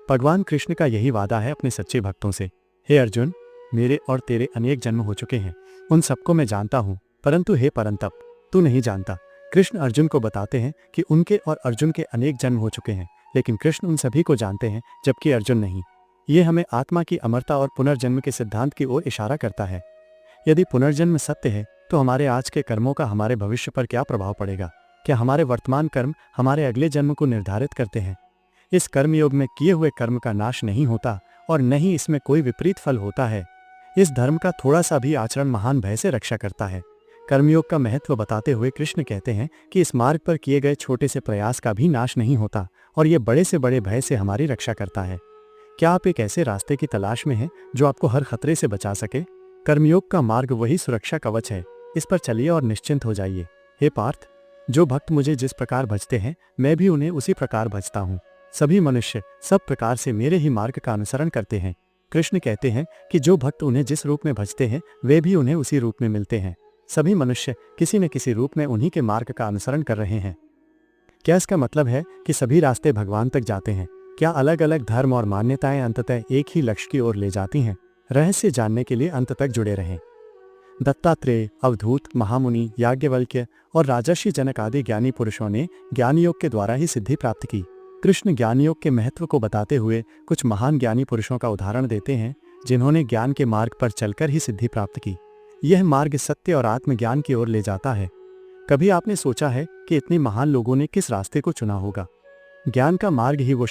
भगवान कृष्ण का यही वादा है अपने सच्चे भक्तों से। हे अर्जुन, मेरे और तेरे अनेक जन्म हो चुके हैं, उन सबको मैं जानता हूँ, परंतु हे परंतप, तू नहीं जानता। कृष्ण अर्जुन को बताते हैं कि उनके और अर्जुन के अनेक जन्म हो चुके हैं, लेकिन कृष्ण उन सभी को जानते हैं, जबकि अर्जुन नहीं। ये हमें आत्मा की अमरता और पुनर्जन्म के सिद्धांत की ओर इशारा करता है। यदि पुनर्जन्म सत्य है, तो हमारे आज के कर्मों का हमारे भविष्य पर क्या प्रभाव पड़ेगा? क्या हमारे वर्तमान कर्म हमारे अगले जन्म को निर्धारित करते हैं? इस कर्मयोग में किए हुए कर्म का नाश नहीं होता और न ही इसमें कोई विपरीत फल होता है। इस धर्म का थोड़ा सा भी आचरण महान भय से रक्षा करता है। कर्मयोग का महत्व बताते हुए कृष्ण कहते हैं कि इस मार्ग पर किए गए छोटे से प्रयास का भी नाश नहीं होता और ये बड़े से बड़े भय से हमारी रक्षा करता है। क्या आप एक ऐसे रास्ते की तलाश में हैं जो आपको हर खतरे से बचा सके? कर्मयोग का मार्ग वही सुरक्षा कवच है। इस पर चलिए और निश्चिंत हो जाइए। हे पार्थ, जो भक्त मुझे जिस प्रकार भजते हैं, मैं भी उन्हें उसी प्रकार भजता हूँ। सभी मनुष्य सब प्रकार से मेरे ही मार्ग का अनुसरण करते हैं। कृष्ण कहते हैं कि जो भक्त उन्हें जिस रूप में भजते हैं, वे भी उन्हें उसी रूप में मिलते हैं। सभी मनुष्य किसी न किसी रूप में उन्हीं के मार्ग का अनुसरण कर रहे हैं। क्या इसका मतलब है कि सभी रास्ते भगवान तक जाते हैं? क्या अलग अलग धर्म और मान्यताएं अंततः एक ही लक्ष्य की ओर ले जाती हैं? रहस्य जानने के लिए अंत तक जुड़े रहें। दत्तात्रेय, अवधूत, महामुनि, याज्ञवल्क्य और राजर्षि जनक आदि ज्ञानी पुरुषों ने ज्ञान योग के द्वारा ही सिद्धि प्राप्त की। कृष्ण ज्ञान योग के महत्व को बताते हुए कुछ महान ज्ञानी पुरुषों का उदाहरण देते हैं, जिन्होंने ज्ञान के मार्ग पर चलकर ही सिद्धि प्राप्त की। यह मार्ग सत्य और आत्मज्ञान की ओर ले जाता है। कभी आपने सोचा है कि इतने महान लोगों ने किस रास्ते को चुना होगा? ज्ञान का मार्ग ही वो